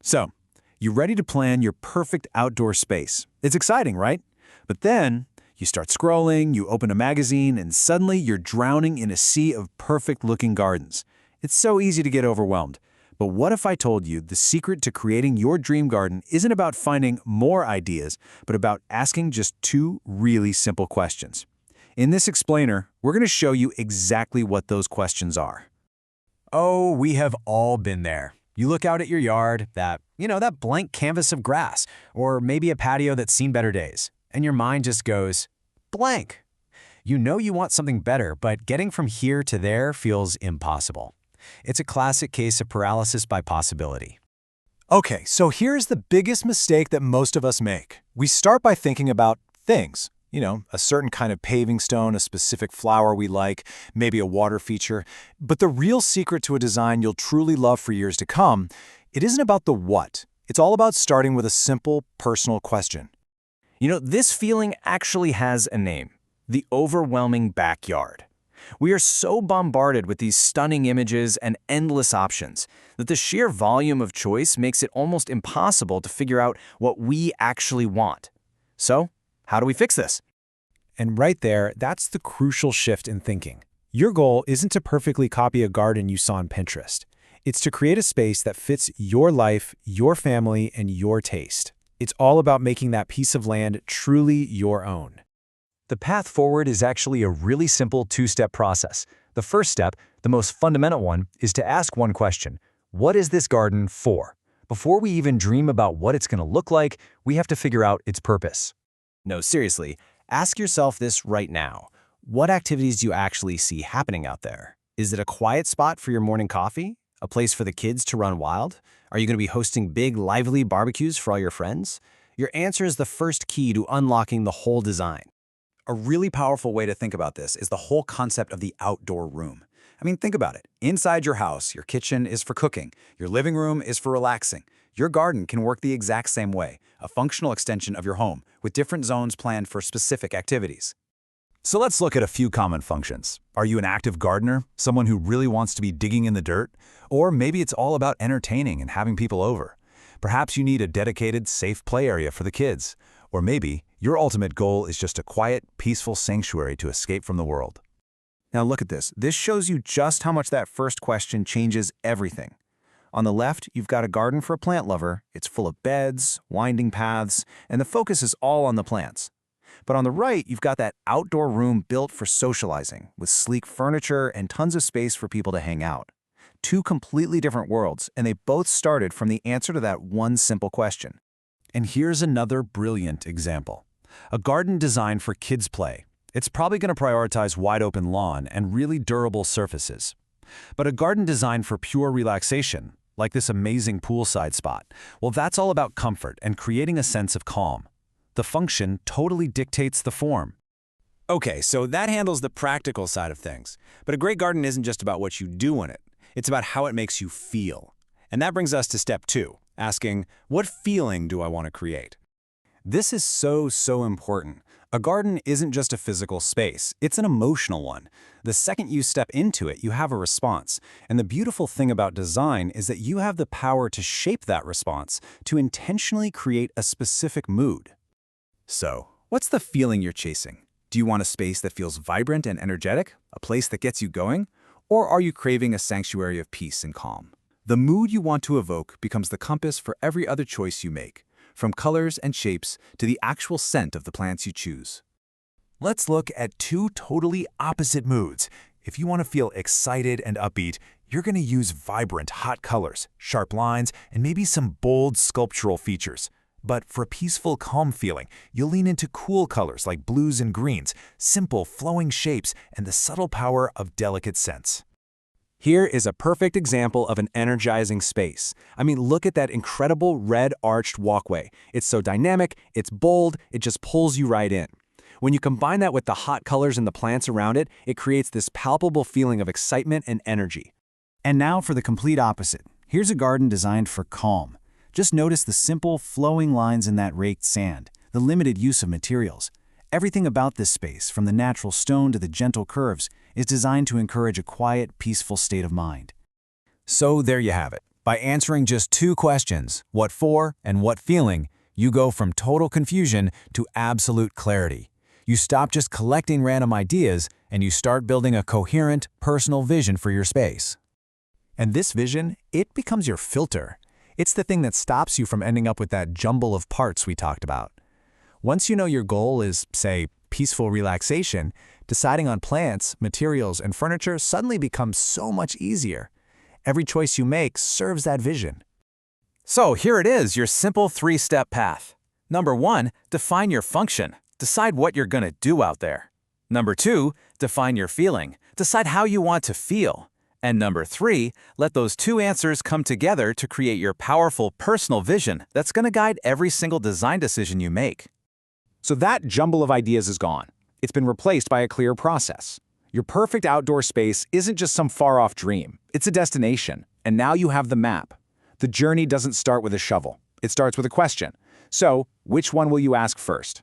So, you're ready to plan your perfect outdoor space. It's exciting, right? But then, you start scrolling, you open a magazine, and suddenly you're drowning in a sea of perfect-looking gardens. It's so easy to get overwhelmed. But what if I told you the secret to creating your dream garden isn't about finding more ideas, but about asking just two really simple questions? In this explainer, we're going to show you exactly what those questions are. Oh, we have all been there. You look out at your yard, that blank canvas of grass, or maybe a patio that's seen better days, and your mind just goes, blank. You know you want something better, but getting from here to there feels impossible. It's a classic case of paralysis by possibility. Okay, so here's the biggest mistake that most of us make. We start by thinking about things. A certain kind of paving stone, a specific flower we like, maybe a water feature. But the real secret to a design you'll truly love for years to come, it isn't about the what. It's all about starting with a simple, personal question. This feeling actually has a name: the overwhelming backyard. We are so bombarded with these stunning images and endless options that the sheer volume of choice makes it almost impossible to figure out what we actually want. So, how do we fix this? And right there, that's the crucial shift in thinking. Your goal isn't to perfectly copy a garden you saw on Pinterest. It's to create a space that fits your life, your family, and your taste. It's all about making that piece of land truly your own. The path forward is actually a really simple two-step process. The first step, the most fundamental one, is to ask one question: what is this garden for? Before we even dream about what it's going to look like, we have to figure out its purpose. No, seriously, ask yourself this right now. What activities do you actually see happening out there? Is it a quiet spot for your morning coffee? A place for the kids to run wild? Are you going to be hosting big, lively barbecues for all your friends? Your answer is the first key to unlocking the whole design. A really powerful way to think about this is the whole concept of the outdoor room. Think about it. Inside your house, your kitchen is for cooking. Your living room is for relaxing. Your garden can work the exact same way, a functional extension of your home, with different zones planned for specific activities. So let's look at a few common functions. Are you an active gardener, someone who really wants to be digging in the dirt? Or maybe it's all about entertaining and having people over. Perhaps you need a dedicated, safe play area for the kids. Or maybe your ultimate goal is just a quiet, peaceful sanctuary to escape from the world. Now look at this. This shows you just how much that first question changes everything. On the left, you've got a garden for a plant lover. It's full of beds, winding paths, and the focus is all on the plants. But on the right, you've got that outdoor room built for socializing, with sleek furniture and tons of space for people to hang out. Two completely different worlds, and they both started from the answer to that one simple question. And here's another brilliant example. A garden designed for kids' play. It's probably going to prioritize wide-open lawn and really durable surfaces. But a garden designed for pure relaxation, like this amazing poolside spot, well, that's all about comfort and creating a sense of calm. The function totally dictates the form. Okay, so that handles the practical side of things. But a great garden isn't just about what you do in it. It's about how it makes you feel. And that brings us to step 2, asking, what feeling do I want to create? This is so important. A garden isn't just a physical space, it's an emotional one. The second you step into it, you have a response. And the beautiful thing about design is that you have the power to shape that response, to intentionally create a specific mood. So, what's the feeling you're chasing? Do you want a space that feels vibrant and energetic? A place that gets you going? Or are you craving a sanctuary of peace and calm? The mood you want to evoke becomes the compass for every other choice you make, from colors and shapes to the actual scent of the plants you choose. Let's look at two totally opposite moods. If you want to feel excited and upbeat, you're going to use vibrant, hot colors, sharp lines, and maybe some bold sculptural features. But for a peaceful, calm feeling, you'll lean into cool colors like blues and greens, simple, flowing shapes, and the subtle power of delicate scents. Here is a perfect example of an energizing space. Look at that incredible red arched walkway. It's so dynamic, it's bold, it just pulls you right in. When you combine that with the hot colors and the plants around it, it creates this palpable feeling of excitement and energy. And now for the complete opposite. Here's a garden designed for calm. Just notice the simple, flowing lines in that raked sand, the limited use of materials. Everything about this space, from the natural stone to the gentle curves, is designed to encourage a quiet, peaceful state of mind. So there you have it. By answering just 2 questions, what for and what feeling, you go from total confusion to absolute clarity. You stop just collecting random ideas and you start building a coherent, personal vision for your space. And this vision, it becomes your filter. It's the thing that stops you from ending up with that jumble of parts we talked about. Once you know your goal is, say, peaceful relaxation, deciding on plants, materials, and furniture suddenly becomes so much easier. Every choice you make serves that vision. So here it is, your simple 3-step path. Number 1, define your function. Decide what you're going to do out there. Number 2, define your feeling. Decide how you want to feel. And number 3, let those 2 answers come together to create your powerful personal vision that's going to guide every single design decision you make. So that jumble of ideas is gone. It's been replaced by a clear process. Your perfect outdoor space isn't just some far-off dream. It's a destination, and now you have the map. The journey doesn't start with a shovel. It starts with a question. So, which one will you ask first?